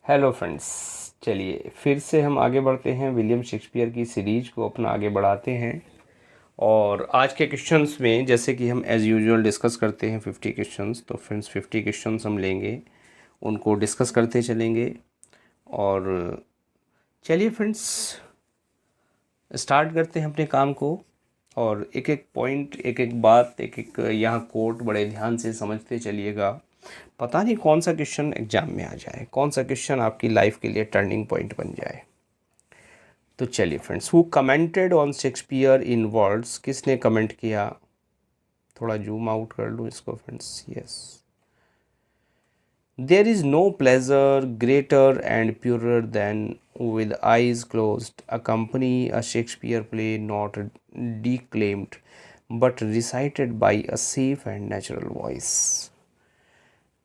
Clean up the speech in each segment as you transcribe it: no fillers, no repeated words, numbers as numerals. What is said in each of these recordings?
Hello friends. चलिए फिर से हम आगे बढ़ते हैं, विलियम शेक्सपियर की सीरीज को अपना आगे बढ़ाते हैं। और आज के क्वेश्चंस में जैसे कि हम एज़ यूजुअल डिस्कस करते हैं 50 क्वेश्चंस, तो फ्रेंड्स 50 क्वेश्चंस हम लेंगे, उनको डिस्कस करते चलेंगे। और चलिए फ्रेंड्स स्टार्ट करते हैं अपने काम को। और एक एक पॉइंट, एक एक बात, एक एक यहाँ कोट बड़े ध्यान से समझते चलिएगा। पता नहीं कौन सा क्वेश्चन एग्जाम में आ जाए, कौन सा क्वेश्चन आपकी लाइफ के लिए टर्निंग पॉइंट बन जाए। तो चलिए friends, who commented on Shakespeare in words, किसने कमेंट किया। थोड़ा जूम आउट कर लूँ इसको friends. Yes, there is no pleasure greater and purer than with eyes closed accompany a Shakespeare play not declaimed but recited by a safe and natural voice।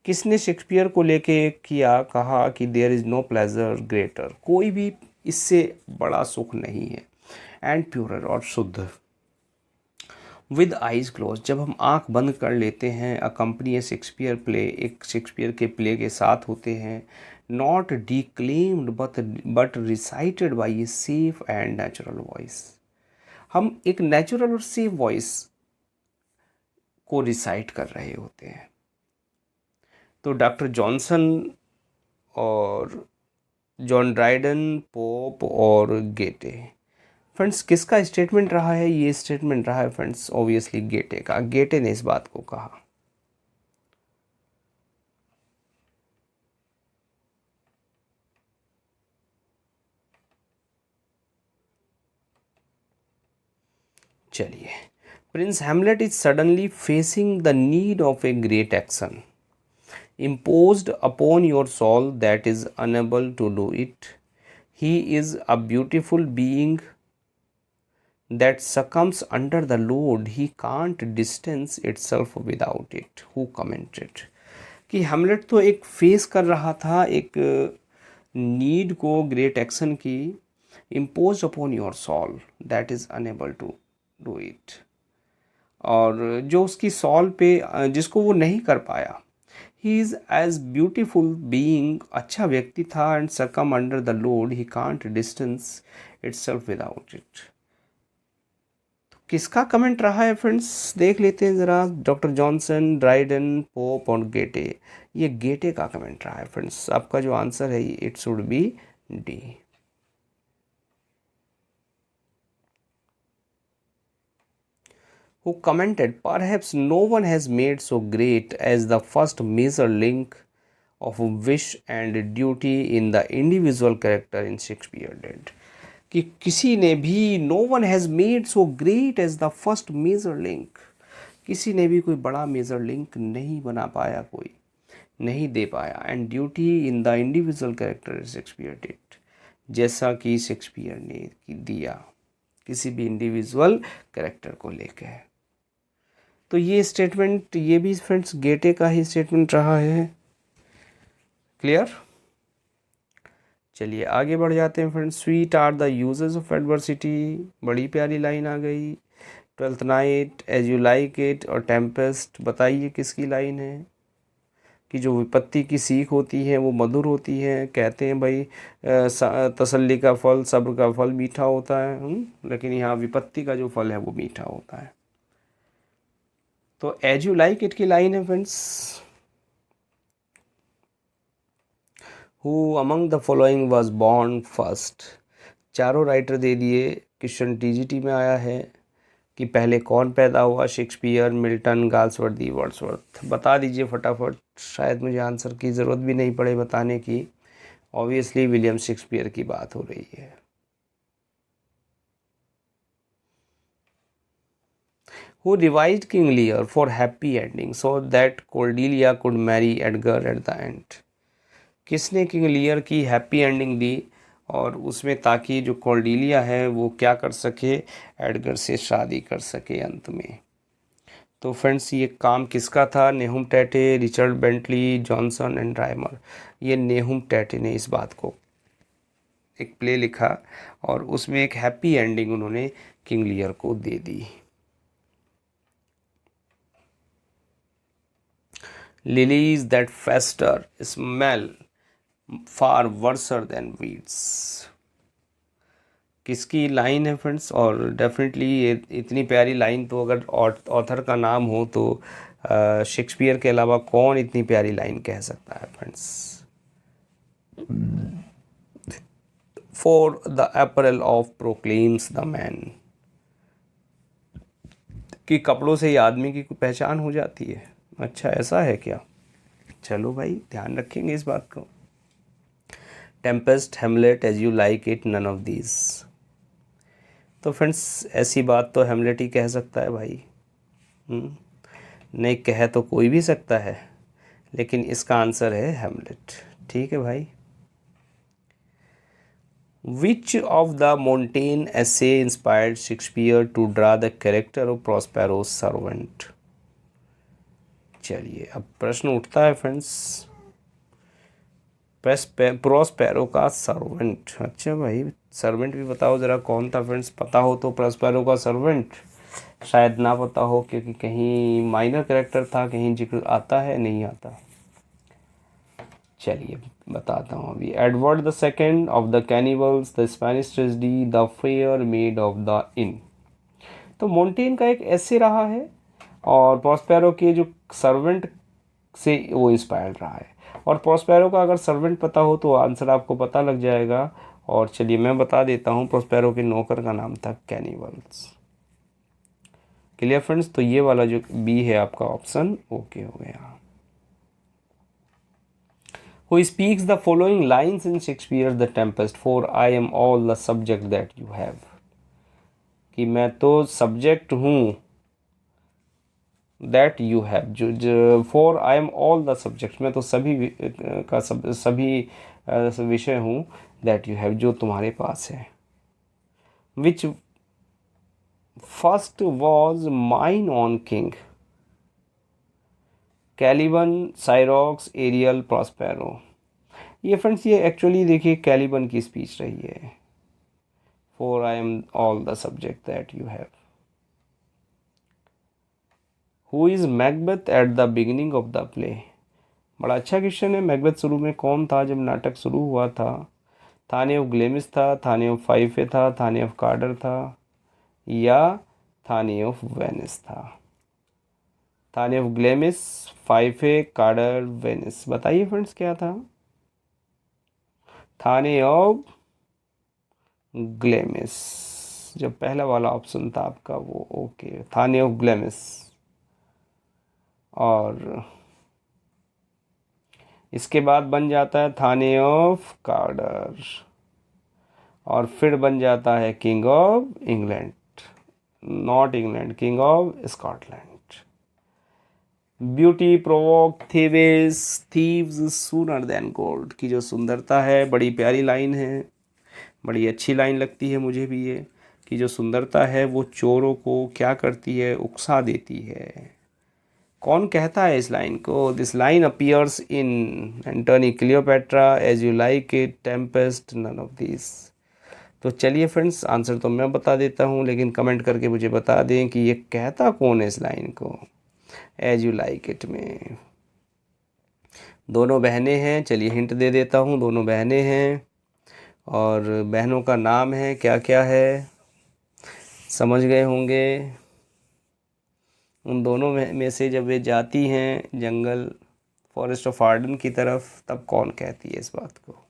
किसने Shakespeare को लेके किया, कहा कि there is no pleasure greater, कोई भी इससे बड़ा सुख नहीं है, एंड प्योरर और शुद्ध, विद आइज़ क्लोज जब हम आंख बंद कर लेते हैं, अकम्पनी ए शेक्सपियर प्ले एक शेक्सपियर के प्ले के साथ होते हैं, not declaimed but recited by a safe and natural voice, हम एक नेचुरल और सेफ वॉइस को रिसाइट कर रहे होते हैं। तो डॉक्टर जॉनसन और जॉन ड्राइडन, पोप और गेटे, फ्रेंड्स किसका स्टेटमेंट रहा है? ये स्टेटमेंट रहा है फ्रेंड्स ऑब्वियसली गेटे का। गेटे ने इस बात को कहा। चलिए, Prince Hamlet is suddenly facing the need of a great action imposed upon your soul that is unable to do it. He is a beautiful being that succumbs under the load. He can't distance itself without it. Who commented कि Hamlet तो एक face कर रहा था एक need को, great action की, impose upon your soul that is unable to do it, और जो उसकी सॉल पे जिसको वो नहीं कर पाया। He is as beautiful being, अच्छा व्यक्ति था, and succumb under the load, he can't distance itself without it. तो किसका कमेंट रहा है फ्रेंड्स, देख लेते हैं ज़रा। डॉक्टर जॉनसन, ड्राइडन, पोप और गेटे, ये गेटे का कमेंट रहा है फ्रेंड्स। आपका जो आंसर है it should be D. Who commented, perhaps no one has made so great as the first major link of wish and duty in the individual character in Shakespeare did। कि किसी ने भी, no one has made so great as the first major link, किसी ने भी कोई बड़ा major link नहीं बना पाया, कोई नहीं दे पाया, and duty in the individual character Shakespeare did, जैसा कि शेक्सपियर ने दिया किसी भी इंडिविजुअल कैरेक्टर को लेकर। तो ये स्टेटमेंट, ये भी फ्रेंड्स गेटे का ही स्टेटमेंट रहा है। क्लियर? चलिए आगे बढ़ जाते हैं friends. Sweet are the uses of adversity, बड़ी प्यारी लाइन आ गई। Twelfth Night, as you like it और टेम्पेस्ट, बताइए किसकी लाइन है? कि जो विपत्ति की सीख होती है वो मधुर होती है। कहते हैं भाई तसल्ली का फल, सब्र का फल मीठा होता है, लेकिन यहाँ विपत्ति का जो फल है वो मीठा होता है। तो एज यू लाइक इट की लाइन है friends, who among the following was born first. चारों राइटर दे दिए, क्वेश्चन टीजीटी में आया है कि पहले कौन पैदा हुआ, शेक्सपियर, मिल्टन, गाल्सवर्दी, वर्ड्सवर्थ। बता दीजिए फटाफट, शायद मुझे आंसर की ज़रूरत भी नहीं पड़े बताने की, ऑब्वियसली विलियम शेक्सपियर की बात हो रही है। Who revised King Lear for happy ending so that Cordelia could marry Edgar at the end। किसने किंग लियर की हैप्पी एंडिंग दी, और उसमें ताकि जो कॉर्डेलिया है वो क्या कर सके, एडगर से शादी कर सके अंत में। तो फ्रेंड्स ये काम किसका था? नेहुम टैटे, रिचर्ड बेंटली, जॉनसन एंड ड्राइमर। ये नेहुम टैटे ने इस बात को एक प्ले लिखा और उसमें एक हैप्पी एंडिंग उन्होंने किंग लियर को दे दी। Lilies that fester smell far worse than weeds. किसकी लाइन है फ्रेंड्स? और डेफिनेटली ये इतनी प्यारी लाइन तो अगर ऑथर का नाम हो तो शेक्सपियर के अलावा कौन इतनी प्यारी लाइन कह सकता है friends? For the apparel of proclaims the man, कि कपड़ों से ही आदमी की पहचान हो जाती है। अच्छा, ऐसा है क्या? चलो भाई, ध्यान रखेंगे इस बात को। Tempest, Hamlet, as you like it, none of these. तो फ्रेंड्स, ऐसी बात तो हेमलेट ही कह सकता है भाई। नहीं कह तो कोई भी सकता है, लेकिन इसका आंसर है हेमलेट। ठीक है भाई। Which of the Montaigne essay inspired Shakespeare to draw the character of Prospero's servant? चलिए, अब प्रश्न उठता है फ्रेंड्स, प्रोस्पेरो का सर्वेंट। अच्छा भाई, सर्वेंट भी बताओ ज़रा कौन था फ्रेंड्स? पता हो तो प्रोस्पेरो का सर्वेंट, शायद ना पता हो क्योंकि कहीं माइनर कैरेक्टर था, कहीं जिक्र आता है नहीं आता। चलिए बताता हूँ अभी। Edward the second of the cannibals, the Spanish tragedy, the fair made of the in. तो मोंटेन का एक ऐसे रहा है और प्रोस्पेरो के जो सर्वेंट से वो इंस्पायर्ड रहा है। और प्रोस्पेरो का अगर सर्वेंट पता हो तो आंसर आपको पता लग जाएगा। और चलिए मैं बता देता हूँ, प्रोस्पेरो के नौकर का नाम था कैनिबल्स। Clear friends? तो ये वाला जो बी है आपका ऑप्शन ओके हो गया। Who speaks the following lines in Shakespeare's The Tempest? For I am all the subject that you have. कि मैं तो सब्जेक्ट हूँ that you have, जो for I am all the subject, मैं तो सभी का सभी विषय हूँ that you have, जो तुम्हारे पास है। Which first was mine own king? Caliban, Sycorax, Ariel, Prospero. ये फ्रेंड्स, ये एक्चुअली देखिए कैलिबन की स्पीच रही है। For I am all the subject that you have. Who is Macbeth at the beginning of the play? बड़ा अच्छा question है। Macbeth शुरू में कौन था जब नाटक शुरू हुआ था? थाने ऑफ ग्लेमिस था, थाने ऑफ फाइफे था, थाने ऑफ कार्डर था, या थाने ऑफ वेनिस था? थाने ऑफ ग्लेमिस, फाइफे, कार्डर, वेनिस। बताइए फ्रेंड्स क्या था? थाने ऑफ ग्लेमिस, जो पहला वाला ऑप्शन था आपका वो ओके, थाने ऑफ ग्लेमिस। और इसके बाद बन जाता है थाने ऑफ कार्डर, और फिर बन जाता है king of England, not England, king of Scotland. Beauty provoke thieves thieves sooner than gold की जो सुंदरता है, बड़ी प्यारी लाइन है, बड़ी अच्छी लाइन लगती है मुझे भी ये, कि जो सुंदरता है वो चोरों को क्या करती है? उकसा देती है। कौन कहता है इस लाइन को? This line appears in Antony Cleopatra, as you like it, Tempest, none of this. तो चलिए फ्रेंड्स, आंसर तो मैं बता देता हूँ, लेकिन कमेंट करके मुझे बता दें कि ये कहता कौन है इस लाइन को एज यू लाइक इट में। दोनों बहनें हैं, चलिए हिंट दे देता हूँ। दोनों बहनें हैं और बहनों का नाम है क्या क्या है, समझ गए होंगे। उन दोनों में से जब वे जाती हैं जंगल, फॉरेस्ट ऑफ आर्डन की तरफ, तब कौन कहती है इस बात को?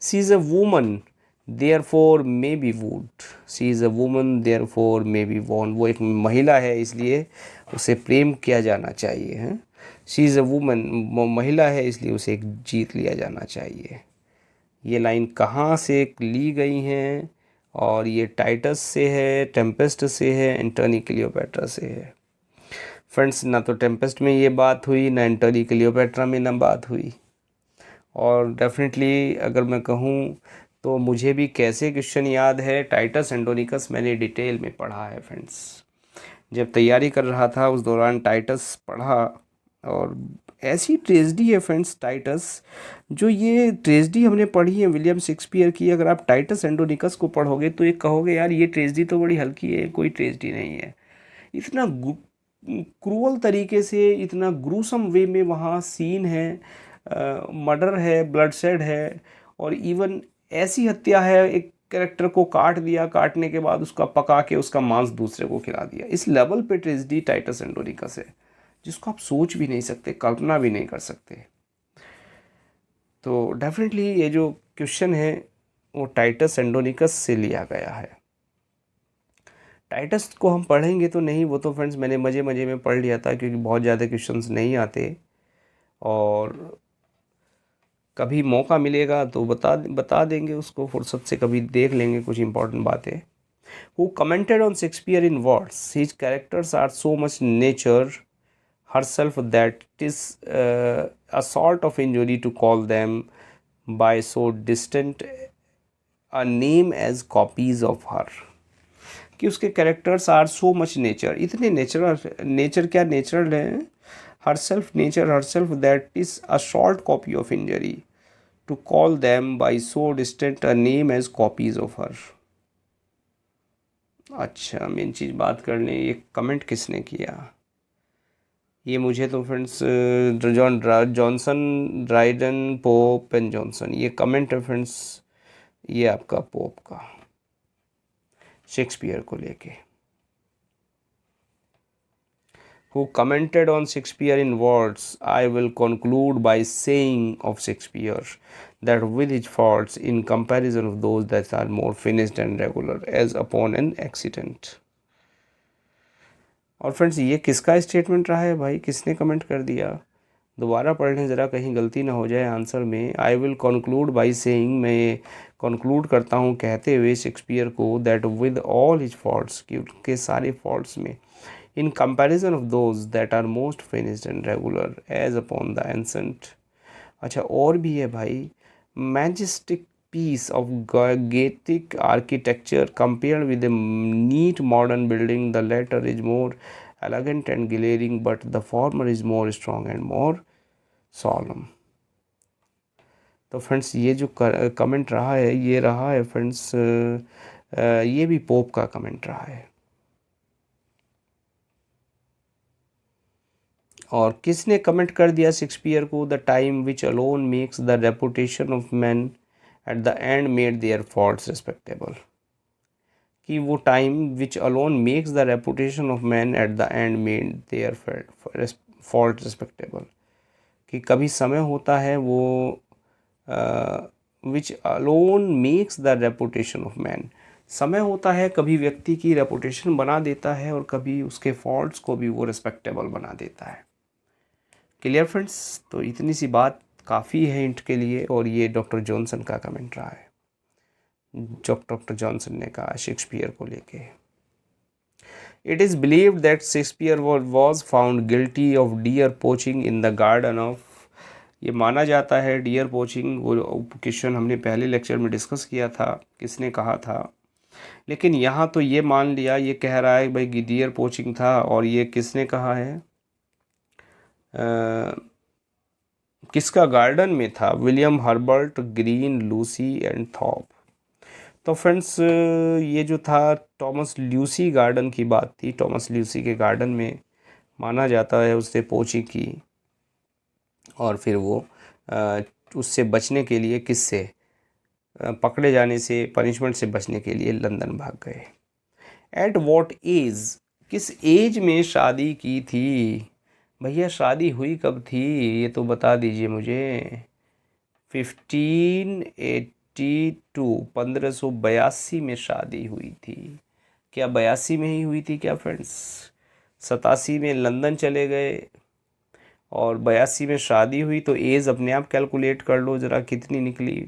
She is a woman therefore may be wooed, she is a woman therefore may be won. वो एक महिला है इसलिए उसे प्रेम किया जाना चाहिए। हैं, शी इज़ अ वूमन, महिला है इसलिए उसे एक जीत लिया जाना चाहिए। ये लाइन कहाँ से ली गई हैं? और ये टाइटस से है, टेम्पेस्ट से है, एंटोनी क्लियोपेट्रा से है। फ्रेंड्स, ना तो टेम्पेस्ट में ये बात हुई, ना एंटोनी क्लियोपेट्रा में ना बात हुई। और डेफिनेटली अगर मैं कहूँ तो मुझे भी कैसे क्वेश्चन याद है, टाइटस एंडोनिकस मैंने डिटेल में पढ़ा है फ्रेंड्स। जब तैयारी कर रहा था उस दौरान टाइटस पढ़ा, और ऐसी ट्रेजेडी है फ्रेंड्स टाइटस, जो ये ट्रेजेडी हमने पढ़ी है विलियम शेक्सपियर की, अगर आप टाइटस एंडोनिकस को पढ़ोगे तो ये कहोगे यार ये ट्रेजेडी तो बड़ी हल्की है, कोई ट्रेजेडी नहीं है। इतना क्रूअल तरीके से, इतना ग्रूसम वे में वहाँ सीन है, मर्डर है, ब्लडशेड है, और इवन ऐसी हत्या है, एक कैरेक्टर को काट दिया, काटने के बाद उसका पका के उसका मांस दूसरे को खिला दिया। इस लेवल पे ट्रेजेडी टाइटस एंडोनिकस है जिसको आप सोच भी नहीं सकते, कल्पना भी नहीं कर सकते। तो डेफिनेटली ये जो क्वेश्चन है वो टाइटस एंडोनिकस से लिया गया है। टाइटस को हम पढ़ेंगे तो नहीं, वो तो फ्रेंड्स मैंने मज़े मज़े में पढ़ लिया था क्योंकि बहुत ज़्यादा क्वेश्चंस नहीं आते, और कभी मौका मिलेगा तो बता देंगे उसको, फुर्सत से कभी देख लेंगे कुछ इंपॉर्टेंट बातें। Who commented on Shakespeare in words, his characters are so much nature herself that it is a sort of injury to call them by so distant a name as copies of her। कि उसके characters are so much nature, इतने natural, nature क्या natural है, her self nature her self that is a short copy of injury to call them by so distant a name as copies of her. अच्छा, main चीज़ बात करने, ये comment किसने किया, ये मुझे तो friends Johnson, Dryden, pope and Johnson, ये कमेंट है फ्रेंड्स, ये आपका पोप का शेक्सपियर को लेके। Who commented on Shakespeare in words, I will conclude by saying of Shakespeare that with his faults in comparison of those that are more finished and regular as upon an accident। और friends ये किसका statement रहा है भाई, किसने comment कर दिया, दोबारा पढ़ लें ज़रा कहीं गलती ना हो जाए आंसर में। I will conclude by saying, मैं कंक्लूड करता हूँ कहते हुए शेक्सपियर को, that with all his faults, कि उनके सारे फॉल्ट्स में, in comparison of those that are most finished and regular as upon the ancient। अच्छा और भी है भाई, majestic piece of Gothic architecture compared with a neat modern building, the latter is more elegant and glaring but the former is more strong and more solemn। तो friends ये जो comment रहा है, ये रहा है फ्रेंड्स, ये भी पोप का कमेंट रहा है। और किसने कमेंट कर दिया शेक्सपियर को, the time which alone makes the reputation of man at the end made their faults respectable. कि वो time which alone makes the reputation of man at the end made their fault respectable. कि कभी समय होता है वो which alone makes the reputation of man, समय होता है कभी व्यक्ति की रेपुटेशन बना देता है और कभी उसके फॉल्ट्स को भी वो रिस्पेक्टेबल बना देता है। क्लियर फ्रेंड्स, तो इतनी सी बात काफ़ी है हिंट के लिए, और ये डॉक्टर जॉनसन का कमेंट रहा है जो डॉक्टर जॉनसन ने कहा शेक्सपियर को लेके। It is believed that Shakespeare was found guilty of dear poaching in the garden of, ये माना जाता है डियर पोचिंग, वो क्वेश्चन हमने पहले लेक्चर में डिस्कस किया था किसने कहा था, लेकिन यहाँ तो ये मान लिया, ये कह रहा है भाई डियर पोचिंग था, और ये किसने कहा है, किसका गार्डन में था, William Herbert, green, Lucy and Thorpe. तो फ्रेंड्स ये जो था टॉमस ल्यूसी गार्डन की बात थी, टॉमस ल्यूसी के गार्डन में माना जाता है उसने पोची की, और फिर वो उससे बचने के लिए, किससे, पकड़े जाने से, पनिशमेंट से बचने के लिए लंदन भाग गए। एट वॉट एज, किस एज में शादी की थी, भैया शादी हुई कब थी ये तो बता दीजिए मुझे। 1582, 1582 में शादी हुई थी। क्या 82 में ही हुई थी क्या फ्रेंड्स? 87 में लंदन चले गए और 82 में शादी हुई, तो एज अपने आप कैलकुलेट कर लो ज़रा कितनी निकली।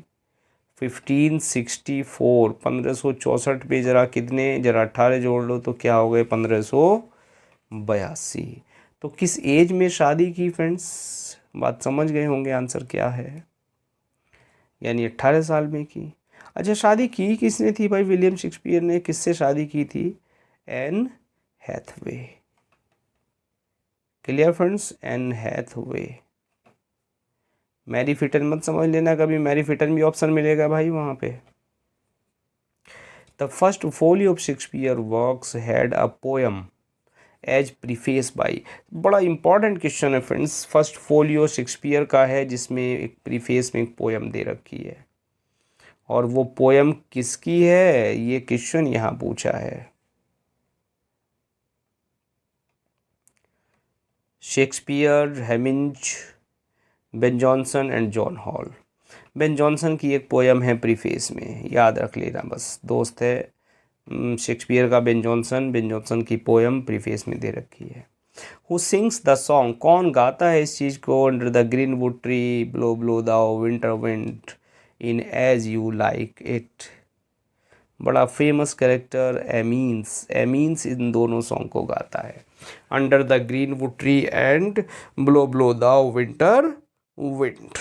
1564, 1564 पे ज़रा कितने, ज़रा 18 जोड़ लो तो क्या हो गए 1582। तो किस एज में शादी की फ्रेंड्स, बात समझ गए होंगे, आंसर क्या है, यानी 18 साल में की। अच्छा शादी की किसने थी भाई, विलियम शेक्सपियर ने किससे शादी की थी, Anne Hathaway. Clear friends, Anne Hathaway. Mary Fitton मत समझ लेना कभी, मैरी फिटन भी ऑप्शन मिलेगा भाई वहाँ पे। The first folio of Shakespeare works had a poem as preface by. बड़ा इंपॉर्टेंट क्वेश्चन है फ्रेंड्स, फर्स्ट फोलियो शेक्सपियर का है जिसमें एक प्रीफेस में एक पोयम दे रखी है, और वो पोयम किसकी है ये क्वेश्चन यहाँ पूछा है। Shakespeare, Heminges, Ben Jonson and John Hall. Ben Jonson की एक पोयम है प्रीफेस में, याद रख लेना बस, दोस्त है शेक्सपियर का बेन जॉनसन की पोयम प्रीफेस में दे रखी है। हु सिंग्स द सॉन्ग, कौन गाता है इस चीज़ को, under the green wood tree, blow blow the winter wind, in as you like it. बड़ा फेमस कैरेक्टर एमीन्स, एमीन्स इन दोनों सॉन्ग को गाता है, under the green wood tree and blow blow the winter wind.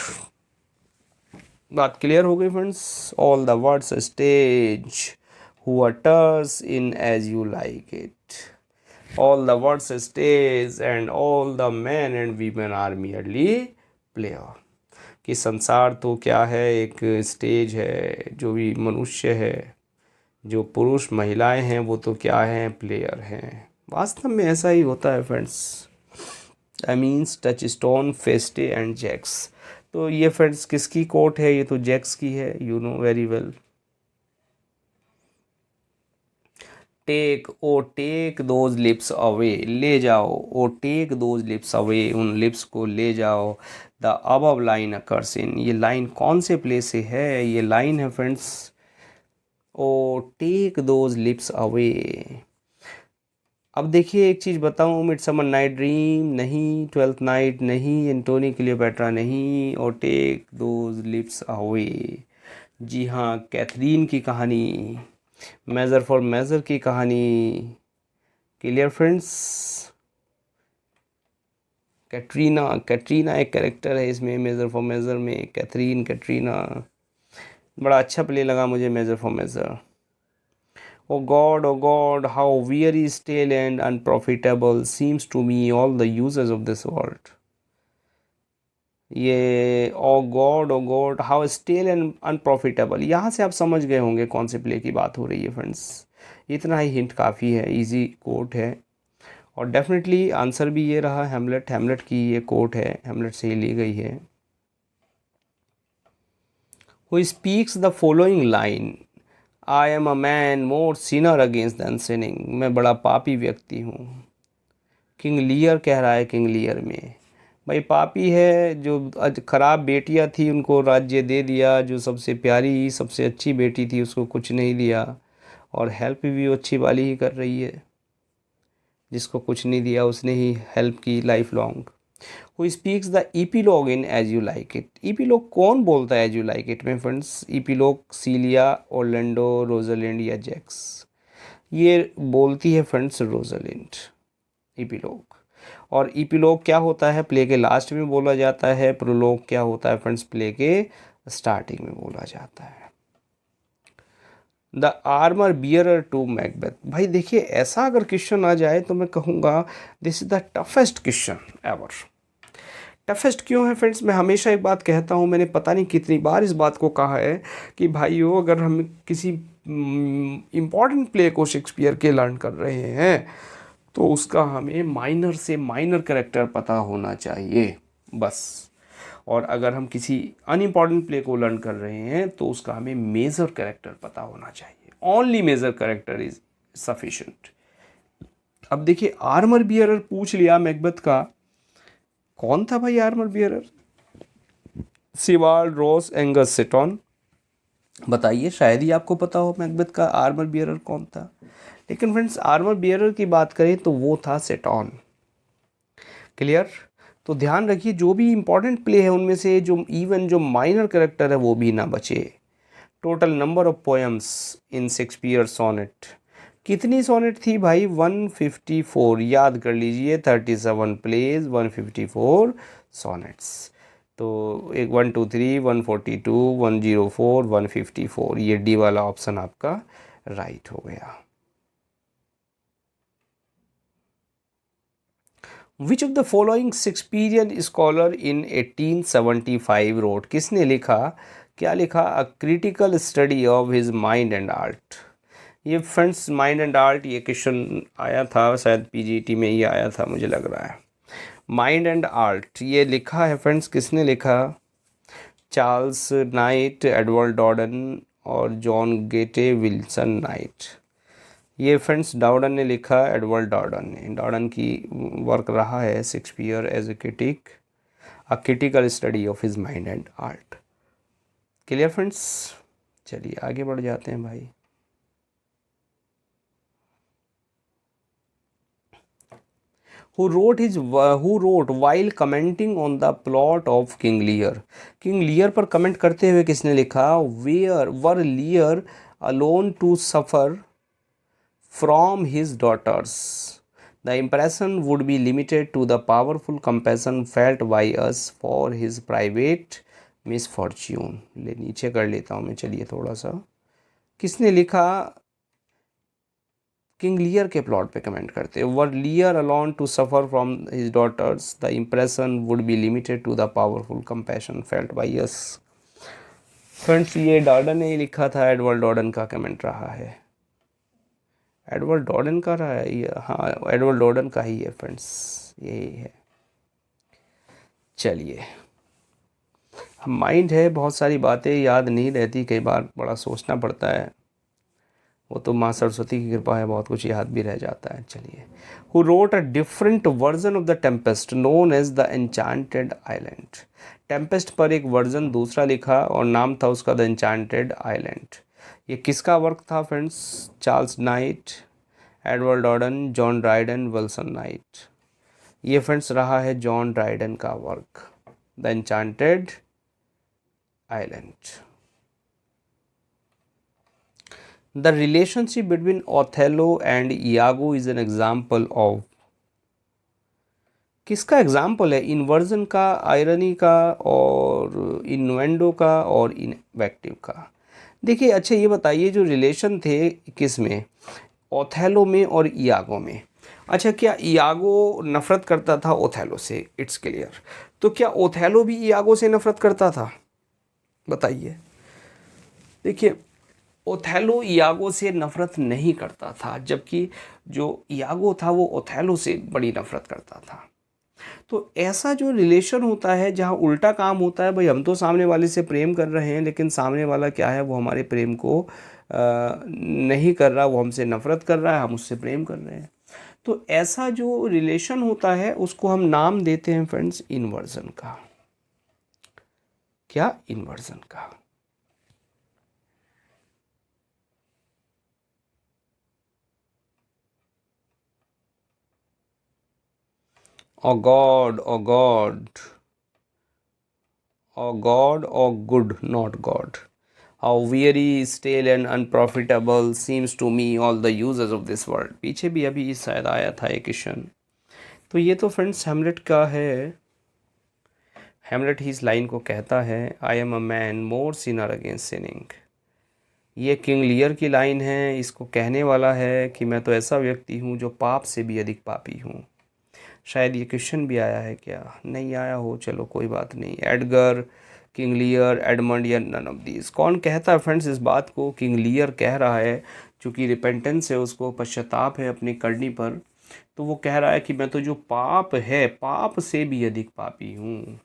बात clear हो गई friends. All the words stage who utters in as you like it, all the words stage and all the man and women are merely player. कि संसार तो क्या है, एक stage है, जो भी मनुष्य है, जो पुरुष महिलाएं हैं वो तो क्या हैं, प्लेयर हैं। वास्तव में ऐसा ही होता है friends. Amiens, Touchstone, Feste and Jaques. तो ये फ्रेंड्स किसकी कोट है, ये तो जैक्स की है, you know very well. Take, O take those lips away, ले जाओ, O take those lips away, उन लिप्स को ले जाओ। The above line occurs in, ये लाइन कौन से प्ले से है, ये लाइन है friends, O take those lips away. अब देखिए एक चीज़ बताऊँ, मिडसमर नाइट ड्रीम नहीं, ट्वेल्थ नाइट नहीं, एंटोनी क्लियोपेट्रा नहीं, और टेक दोज लिप्स अवे। जी हाँ, कैथरीन की कहानी, मेजर फॉर मेजर की कहानी। Clear friends. कैटरीना एक कैरेक्टर है इसमें, मेजर फॉर मेजर में, कैटरीना। बड़ा अच्छा प्ले लगा मुझे Measure for Measure. O God, how weary, stale and unprofitable seems to me all the uses of this world। ये O God how stale and unprofitable, यहाँ से आप समझ गए होंगे कौन से प्ले की बात हो रही है फ्रेंड्स। इतना ही हिंट काफ़ी है, इजी कोट है, और डेफिनेटली आंसर भी ये रहा, हेमलेट की ये कोट है, हेमलेट से ही ली गई है। Who speaks the following line, I am a man more sinner against than sinning, मैं बड़ा पापी व्यक्ति हूँ। किंग लियर कह रहा है, किंग लियर में भाई पापी है, जो खराब बेटियाँ थी उनको राज्य दे दिया, जो सबसे प्यारी सबसे अच्छी बेटी थी उसको कुछ नहीं दिया, और हेल्प भी वो अच्छी वाली ही कर रही है, जिसको कुछ नहीं दिया उसने ही हेल्प की life long. Who speaks the epilogue in as you like it, epilogue कौन बोलता है एज यू लाइक इट में friends, epilogue Celia, Orlando, Rosalind या जैक्स। ये बोलती है फ्रेंड्स रोजलिंड, ईपीलॉग। और ईपीलॉग क्या होता है, प्ले के लास्ट में बोला जाता है। प्रोलॉग क्या होता है फ्रेंड्स, प्ले के स्टार्टिंग में बोला जाता है। The armour bearer to Macbeth, भाई देखिए ऐसा अगर क्वेश्चन आ जाए तो मैं कहूँगा this is the toughest question ever. Toughest क्यों है फ्रेंड्स, मैं हमेशा एक बात कहता हूँ, मैंने पता नहीं कितनी बार इस बात को कहा है कि भाइयों अगर हम किसी इम्पॉर्टेंट प्ले को शेक्सपियर के लर्न कर रहे हैं तो उसका हमें माइनर से माइनर कैरेक्टर पता होना चाहिए बस। और अगर हम किसी अनइम्पॉर्टेंट प्ले को लर्न कर रहे हैं तो उसका हमें मेजर कैरेक्टर पता होना चाहिए। Only major character is sufficient. अब देखिए आर्मर बियरर पूछ लिया मैकबेथ का, कौन था भाई armour bearer? Siward, Ross, Angus, Seyton. बताइए, शायद ही आपको पता हो मैकबेथ का आर्मर बियरर कौन था। लेकिन फ्रेंड्स आर्मर बियरर की बात करें तो वो था सेटॉन। क्लियर। तो ध्यान रखिए जो भी इंपॉर्टेंट प्ले है उनमें से जो इवन जो माइनर कैरेक्टर है वो भी ना बचे। Total number of poems in Shakespeare sonnet, कितनी सोनेट थी भाई? 154। याद कर लीजिए 37 प्लेज 154 सोनेट्स। तो एक 123 142 104 154, ये डी वाला ऑप्शन आपका राइट हो गया। Which of the following Shakespearean scholar in 1875 wrote, किसने लिखा, क्या लिखा? A critical study of his mind and art. ये फ्रेंड्स माइंड एंड आर्ट, ये क्वेश्चन आया था शायद पीजीटी में, ये आया था मुझे लग रहा है। माइंड एंड आर्ट ये लिखा है फ्रेंड्स, किसने लिखा? चार्ल्स नाइट, एडवर्ड डॉर्डन और जॉन गेटे विल्सन नाइट। ये फ्रेंड्स डॉर्डन ने लिखा, एडवर्ड डॉर्डन ने। डॉर्डन की वर्क रहा है Shakespeare as a critic, a critical study of his mind and art. Clear friends? चलिए आगे बढ़ जाते हैं भाई। who wrote while commenting on the plot of King Lear? King Lear पर कमेंट करते हुए किसने लिखा? were Lear alone to suffer from his daughters? The impression would be limited to the powerful compassion felt by us for his private misfortune. ले नीचे कर लेता हूँ मैं, चलिए थोड़ा सा। किसने लिखा? किंग लियर के प्लॉट पे कमेंट करते हैं। Were Lear alone to suffer from his daughters, the impression would be limited to the powerful compassion felt by us. Friends ये डॉर्डन ने लिखा था, एडवर्ड डॉर्डन का कमेंट रहा है। एडवर्ड डॉर्डन का रहा है ये, हाँ एडवर्ड डॉर्डन का ही है फ्रेंड्स, यही है। चलिए, माइंड है, बहुत सारी बातें याद नहीं रहती, कई बार बड़ा सोचना पड़ता है, वो तो माँ सरस्वती की कृपा है, बहुत कुछ याद भी रह जाता है। चलिए, who wrote a different version of the Tempest known as the enchanted Island. Tempest पर एक वर्जन दूसरा लिखा और नाम था उसका द एन्चांटेड आइलैंड। ये किसका वर्क था friends? Charles Knight, Edward Dowden, John Dryden, Wilson Knight. ये फ्रेंड्स रहा है जॉन ड्राइडन का work, the enchanted island. The relationship between Othello and Iago is an example of, किसका एग्जाम्पल है? Inversion का, आयरनी का, और इन्वेंडो का, और इनवेक्टिव का। देखिए अच्छा ये बताइए, जो रिलेशन थे किस में? ओथेलो में और इयागो में। अच्छा, क्या इयागो नफ़रत करता था ओथेलो से? It's clear. तो क्या ओथेलो भी इयागो से नफ़रत करता था? बताइए। देखिए, ओथेलो इयागो से नफ़रत नहीं करता था, जबकि जो इयागो था वो ओथेलो से बड़ी नफ़रत करता था। तो ऐसा जो रिलेशन होता है जहाँ उल्टा काम होता है, भाई हम तो सामने वाले से प्रेम कर रहे हैं, लेकिन सामने वाला क्या है, वो हमारे प्रेम को नहीं कर रहा, वो हमसे नफ़रत कर रहा है, हम उससे प्रेम कर रहे हैं। तो ऐसा जो रिलेशन होता है उसको हम नाम देते हैं फ्रेंड्स इन्वर्जन का। क्या? इन्वर्जन का। Oh God, oh God, oh God, oh good, not God. How weary, stale and unprofitable seems to me all the uses of this world. पीछे भी अभी शायद आया था एक क्वेश्चन। तो ये तो फ्रेंड्स हेमलेट का है। हेमलेट ही इस लाइन को कहता है, आई am a man more sinner against sinning. ये किंग लियर की लाइन है। इसको कहने वाला है कि मैं तो ऐसा व्यक्ति हूँ जो पाप से भी अधिक पापी हूँ। शायद ये क्वेश्चन भी आया है, क्या नहीं आया हो, चलो कोई बात नहीं। एडगर, किंग लियर, एडमंड या नन ऑफ दीज। कौन कहता है फ्रेंड्स इस बात को? किंग लियर कह रहा है, चूँकि रिपेंटेंस है, उसको पश्चाताप है अपनी करनी पर, तो वो कह रहा है कि मैं तो जो पाप है, पाप से भी अधिक पापी हूँ।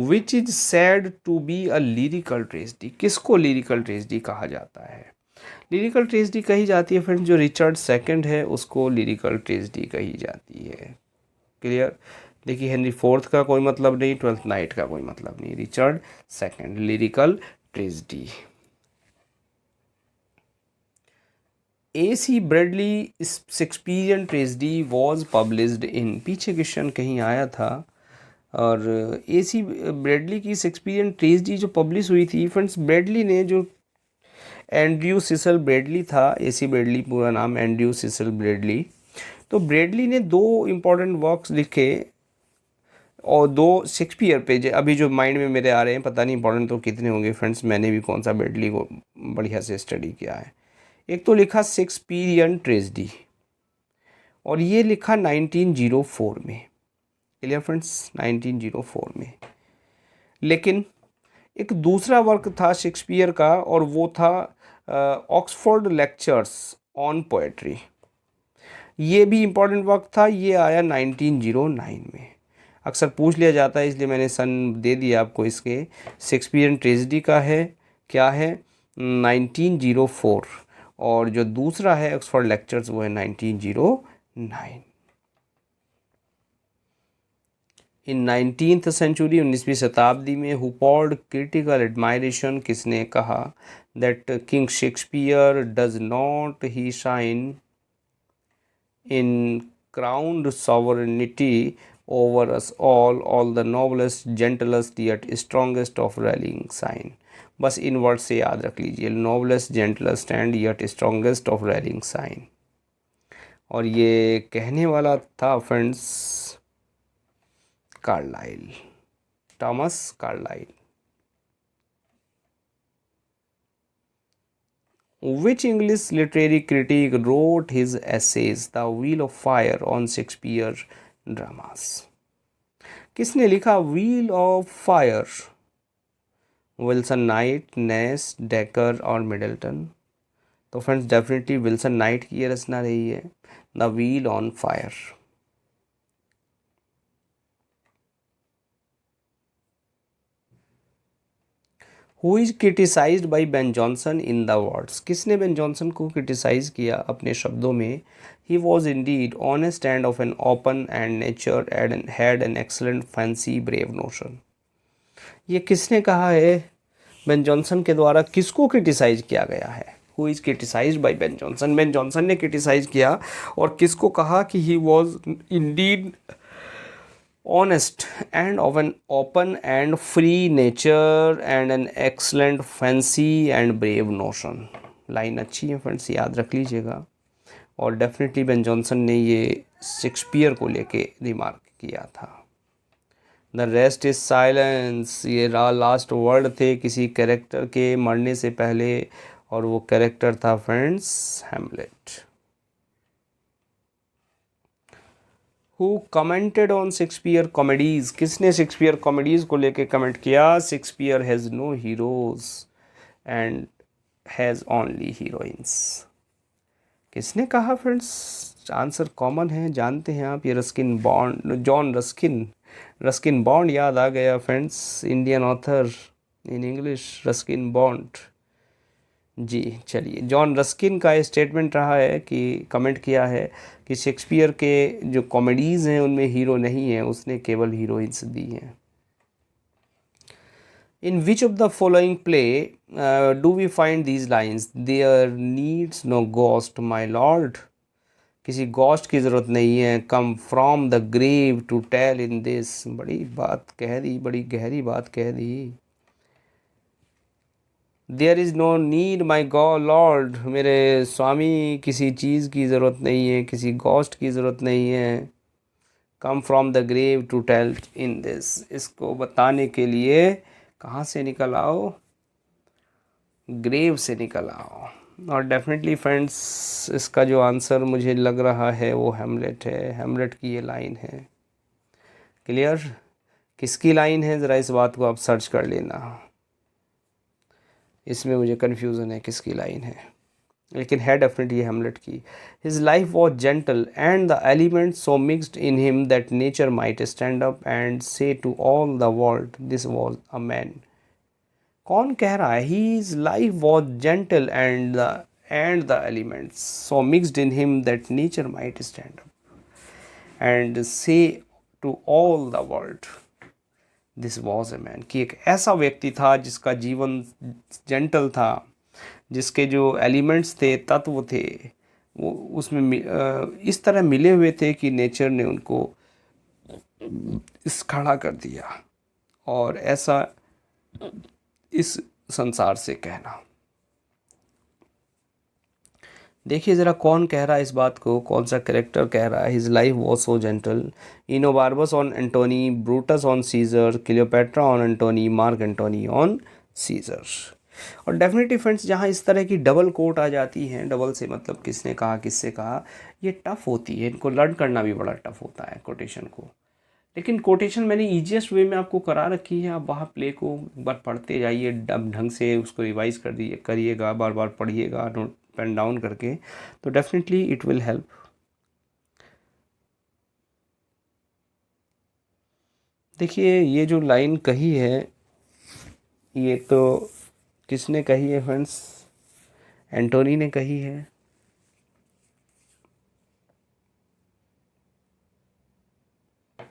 Which is said to be a lyrical tragedy. किसको लिरिकल ट्रेजेडी कहा जाता है? लिरिकल ट्रेजेडी कही जाती है फ्रेंड्स, जो रिचर्ड सेकंड है उसको लिरिकल ट्रेजेडी कही जाती है। क्लियर? देखिए, हेनरी फोर्थ का कोई मतलब नहीं, ट्वेल्थ नाइट का कोई मतलब नहीं, Richard second, lyrical tragedy. AC Bradley Shakespearean tragedy was published in, पीछे क्वेश्चन कहीं आया था, और AC ब्रेडली की शेक्सपियरियन ट्रेजेडी जो पब्लिश हुई थी फ्रेंड्स, ब्रेडली ने, जो एंड्रयू सिसल ब्रेडली था, AC ब्रेडली पूरा नाम एंड्रयू सिसल ब्रेडली, तो ब्रेडली ने 2 इम्पॉर्टेंट वर्क्स लिखे और 2 शेक्सपियर पे, अभी जो माइंड में मेरे आ रहे हैं, पता नहीं इंपॉर्टेंट तो कितने होंगे फ्रेंड्स, मैंने भी कौन सा ब्रेडली को बढ़िया से स्टडी किया है। एक तो लिखा शेक्सपियरियन ट्रेजेडी, और ये लिखा 1904 में। Clear friends? 1904 में। लेकिन एक दूसरा वर्क था शेक्सपियर का और वो था ऑक्सफोर्ड लेक्चर्स ऑन पोएट्री। ये भी इम्पॉर्टेंट वर्क था, ये आया 1909 में। अक्सर पूछ लिया जाता है इसलिए मैंने सन दे दिया आपको इसके। शेक्सपियन ट्रेजेडी का है, क्या है, 1904, और जो दूसरा है ऑक्सफोर्ड लेक्चर्स वो है 1909। इन 19th सेंचुरी, 19वीं शताब्दी में, हु पॉर्ड क्रिटिकल एडमायरेशन, किसने कहा that king Shakespeare does not he shine in crowned sovereignty over us all the noblest, gentlest yet strongest of rallying sign। बस इन वर्ड से याद रख लीजिए, noblest, gentlest and yet strongest of rallying sign। और ये कहने वाला था friends Carlyle, Thomas Carlyle. Which English literary critic wrote his essays The Wheel of Fire on Shakespeare dramas? किसने लिखा wheel of fire? Wilson Knight, Ness, Dekker और Middleton? तो friends definitely Wilson Knight की ये रचना रही है, the wheel on fire. Who is criticized by Ben Jonson in the words? किसने बेन जॉनसन को क्रिटिसाइज किया अपने शब्दों में? He was indeed honest and of an open and nature and had an excellent fancy brave notion. ये किसने कहा है? बेन जॉनसन के द्वारा किसको क्रिटिसाइज किया गया है? Who is criticized by Ben Johnson? Ben Jonson ने क्रिटिसाइज किया और किसको कहा कि ही was Indeed honest and of an open and free nature and an excellent fancy and brave notion। Line अच्छी है फ्रेंड्स, याद रख लीजिएगा। और डेफिनेटली बेन जॉनसन ने ये शेक्सपियर को लेके रिमार्क किया था। द रेस्ट इज साइलेंस, ये लास्ट वर्ड थे किसी कैरेक्टर के मरने से पहले, और वो कैरेक्टर था friends Hamlet. Who commented on Shakespeare comedies? किसने शेक्सपियर कॉमेडीज को लेके कमेंट किया? Shakespeare has no heroes and has only heroines. किसने कहा फ्रेंड्स? आंसर कॉमन है, जानते हैं आप, ये Ruskin Bond, John Ruskin. Ruskin Bond याद आ गया friends, Indian author in English, Ruskin Bond ji. चलिए, जॉन रस्किन का स्टेटमेंट रहा है कि कमेंट किया है कि शेक्सपियर के जो कॉमेडीज़ हैं उनमें हीरो नहीं है, उसने केवल हीरोइंस दी हैं। In which of the following play do we find these lines? There needs no ghost my lord, किसी गोस्ट की ज़रूरत नहीं है। Come from the grave to tell in this, बड़ी बात कह दी, बड़ी गहरी बात कह दी। There is no need my god lord, मेरे स्वामी किसी चीज़ की ज़रूरत नहीं है, किसी गोस्ट की ज़रूरत नहीं है। Come from the grave to tell in this, इसको बताने के लिए कहाँ से निकल आओ? ग्रेव से निकल आओ। और डेफिनेटली फ्रेंड्स इसका जो आंसर मुझे लग रहा है वो हैमलेट है, हैमलेट की ये लाइन है। क्लियर? किसकी लाइन है ज़रा इस बात को आप सर्च कर लेना, इसमें मुझे कन्फ्यूज़न है किसकी लाइन है, लेकिन है डेफिनेटली हैमलेट की। His life was gentle and the elements so mixed in him that nature might stand up and say to all the world this was a man. कौन कह रहा है? His life was gentle and the elements so mixed in him that nature might stand up and say to all the world this was a man, कि एक ऐसा व्यक्ति था जिसका जीवन जेंटल था, जिसके जो एलिमेंट्स थे, तत्व थे, वो उसमें इस तरह मिले हुए थे कि नेचर ने उनको इस खड़ा कर दिया। और ऐसा इस संसार से कहना, देखिए ज़रा कौन कह रहा है इस बात को, कौन सा कैरेक्टर कह रहा है? His life was so gentle. Enobarbus on Antony, Brutus on Caesar, Cleopatra on Antony, Mark Antony on Caesar. और डेफिनेटली फ्रेंड्स जहाँ इस तरह की डबल कोट आ जाती हैं, डबल से मतलब किसने कहा किससे कहा, ये टफ़ होती है, इनको लर्न करना भी बड़ा टफ़ होता है कोटेशन को, लेकिन कोटेशन मैंने ईजिएस्ट वे में आपको करा रखी है, आप वहाँ प्ले को एक बार पढ़ते जाइए, ढंग से उसको रिवाइज करिएगा, बार बार पढ़िएगा नोट पेन डाउन करके, तो डेफिनेटली इट विल हेल्प। देखिए ये जो लाइन कही है, ये तो किसने कही है फ्रेंड्स? एंटोनी ने कही है।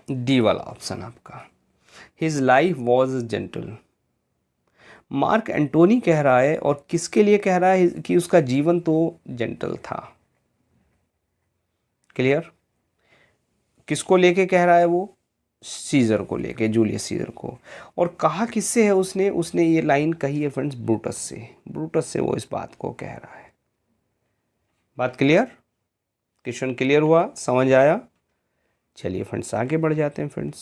डी वाला ऑप्शन आपका। His life was gentle. Mark Antony कह रहा है, और किसके लिए कह रहा है कि उसका जीवन तो जेंटल था। क्लियर? किसको लेके कह रहा है वो? सीजर को लेके, जूलियस सीजर को। और कहा किससे है उसने? उसने ये लाइन कही है फ्रेंड्स ब्रूटस से। ब्रूटस से वो इस बात को कह रहा है। बात क्लियर? क्वेश्चन क्लियर हुआ? समझ आया? चलिए फ्रेंड्स आगे बढ़ जाते हैं friends.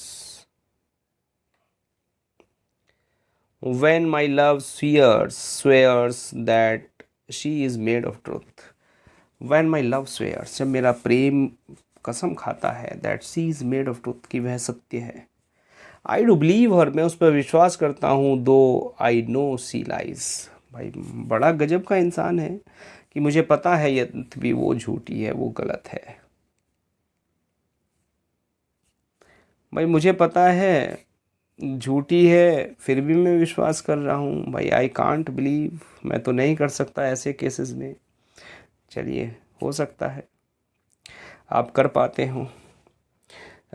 When my love swears that she is made of truth. When my love swears, जब मेरा प्रेम कसम खाता है that she is made of truth, कि वह सत्य है। I do believe her, मैं उस पर विश्वास करता हूँ, though I know she lies। भाई बड़ा गजब का इंसान है कि मुझे पता है यद्यपि वो झूठी है, वो गलत है। भाई मुझे पता है झूठी है, फिर भी मैं विश्वास कर रहा हूँ। भाई आई कांट बिलीव, मैं तो नहीं कर सकता ऐसे केसेस में। चलिए हो सकता है आप कर पाते हो।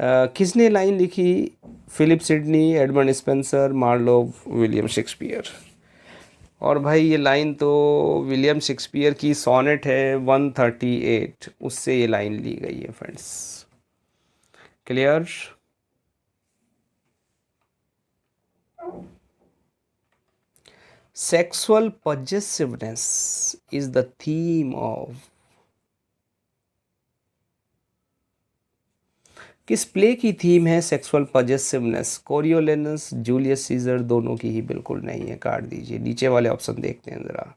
किसने लाइन लिखी? Philip Sidney, Edmund Spenser, Marlowe, William Shakespeare. और भाई ये लाइन तो विलियम शेक्सपियर की सोनेट है 138, उससे ये लाइन ली गई है friends. Clear? Sexual possessiveness is the theme of किस प्ले की थीम है सेक्सुअल पजेसिवनेस? कोरियोलेनस, जूलियस सीजर, दोनों की ही बिल्कुल नहीं है, काट दीजिए। नीचे वाले ऑप्शन देखते हैं ज़रा।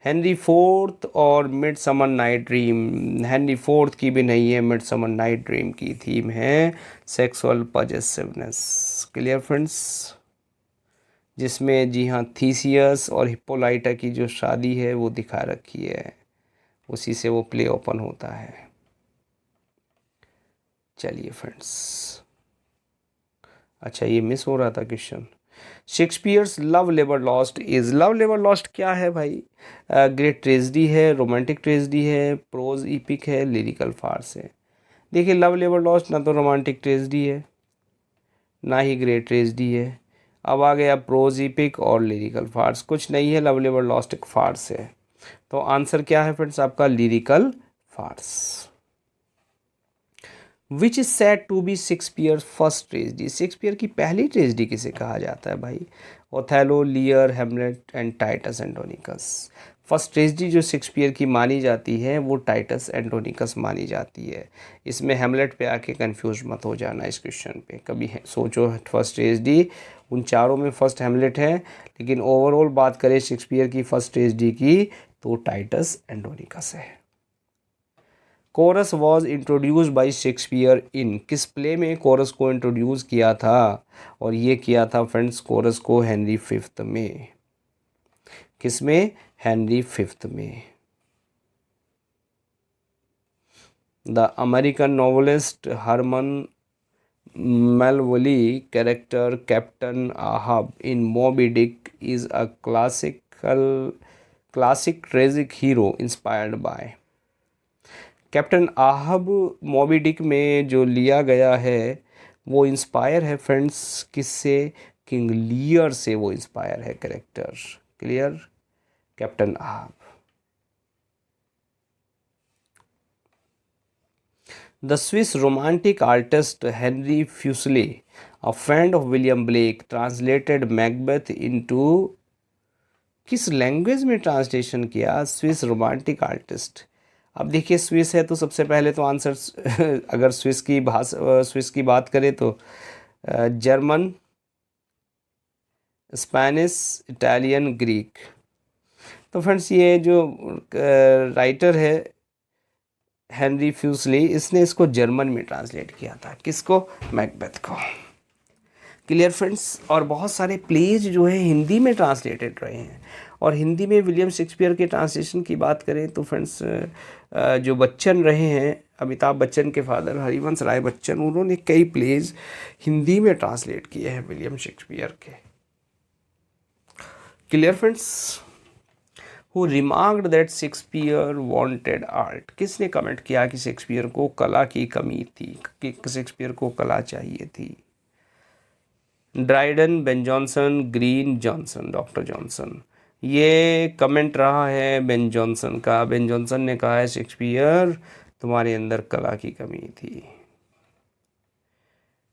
हेनरी फोर्थ और mid summer night dream. Henry fourth की भी नहीं है, मिड समर नाइट ड्रीम की थीम है सेक्सुअल पजेसिवनेस। Clear friends? जिसमें जी हाँ थीसियस और हिप्पोलाइटा की जो शादी है वो दिखा रखी है, उसी से वो प्ले ओपन होता है। चलिए फ्रेंड्स, अच्छा ये मिस हो रहा था question. Shakespeare's love labour lost is, love labour lost क्या है भाई? ग्रेट ट्रेजेडी है, रोमांटिक ट्रेजेडी है, प्रोज इपिक है, लिरिकल फार्स है। देखिए लव लेबर लॉस्ट ना तो रोमांटिक ट्रेजेडी है, ना ही ग्रेट ट्रेजेडी है। अब आ गया प्रोज इपिक और लिरिकल फार्स, कुछ नहीं है। लव लेबर लॉस्ट एक फार्स है। तो आंसर क्या है फ्रेंड्स आपका? Lyrical farce. Which is said to be Shakespeare first tragedy. Shakespeare की पहली ट्रेजेडी किसे कहा जाता है भाई? Othello, Lear, Hamlet and Titus Andronicus. First tragedy जो शेक्सपियर की मानी जाती है वो टाइटस एंटोनिकस मानी जाती है। इसमें हेमलेट पे आके कंफ्यूज मत हो जाना इस क्वेश्चन पे कभी। सोचो फर्स्ट ट्रेजेडी, उन चारों में फर्स्ट हेमलेट है, लेकिन ओवरऑल बात करें शेक्सपियर की फर्स्ट ट्रेजेडी की तो टाइटस एंटोनिकस है। Chorus was introduce by Shakespeare in, किस प्ले में कोरस को इंट्रोड्यूस किया था? और ये किया था फ्रेंड्स कोरस को हेनरी फिफ्थ में। किस में? हेनरी फिफ्थ में। The American novelist Herman Melville character captain Ahab in Moby Dick is a classic tragic hero inspired by. Captain Ahab Moby Dick में जो लिया गया है वो इंस्पायर है फ्रेंड्स किससे? किंग लियर से वो इंस्पायर है character. Clear? Captain Ahab. The Swiss romantic artist Henry Fuseli, a friend of William Blake, translated Macbeth into, किस लैंग्वेज में ट्रांसलेशन किया स्विस रोमांटिक आर्टिस्ट? अब देखिए स्विस है तो सबसे पहले तो आंसर अगर स्विस की बात करें तो जर्मन, स्पेनिश, इटालियन, ग्रीक। तो फ्रेंड्स ये जो राइटर है हेनरी फ्यूसले, इसने इसको जर्मन में ट्रांसलेट किया था। किसको? मैकबेथ को। Clear friends. और बहुत सारे प्लेज जो है हिंदी में ट्रांसलेटेड रहे हैं। और हिंदी में विलियम शेक्सपियर के ट्रांसलेशन की बात करें तो फ्रेंड्स जो बच्चन रहे हैं, अमिताभ बच्चन के फादर हरिवंश राय बच्चन, उन्होंने कई प्लेज हिंदी में ट्रांसलेट किए हैं विलियम शेक्सपियर के। Clear friends. Who remarked that Shakespeare wanted art, किसने कमेंट किया कि शेक्सपियर को कला की कमी थी, कि शेक्सपियर को कला चाहिए थी? Dryden, Ben Jonson, green, Johnson, doctor Johnson. ये कमेंट रहा है बेन जॉनसन का। बेन जॉनसन ने कहा है शेक्सपियर तुम्हारे अंदर कला की कमी थी।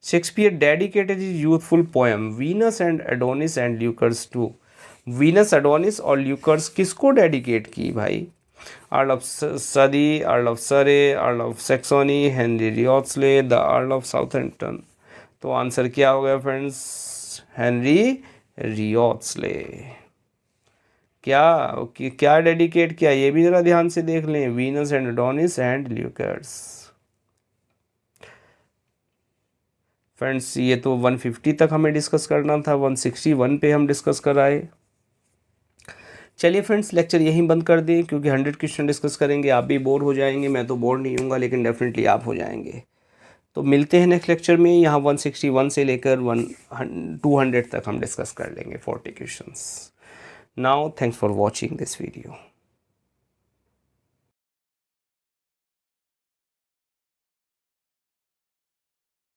Shakespeare dedicated his youthful poem Venus and Adonis and Lucrece to. Venus, Adonis और ल्यूकर्स किसको डेडिकेट की भाई? Earl of Sudeley, Earl of Surrey, Earl of Saxony, Henry Wriothesley, the Earl of Southampton. तो आंसर क्या हो गया friends? Henry रियोट्सले। क्या dedicate किया, ये भी जरा ध्यान से देख लें। Venus and Adonis and Lucrece. Friends ये तो 150 तक हमें डिस्कस करना था, 161 पे हम डिस्कस कर आए। चलिए फ्रेंड्स लेक्चर यहीं बंद कर दें, क्योंकि 100 क्वेश्चन डिस्कस करेंगे आप भी बोर हो जाएंगे। मैं तो बोर नहीं हूँगा, लेकिन डेफिनेटली आप हो जाएंगे। तो मिलते हैं नेक्स्ट लेक्चर में। यहाँ 161 से लेकर 200 तक हम डिस्कस कर लेंगे 40 questions. Now thanks for watching this video.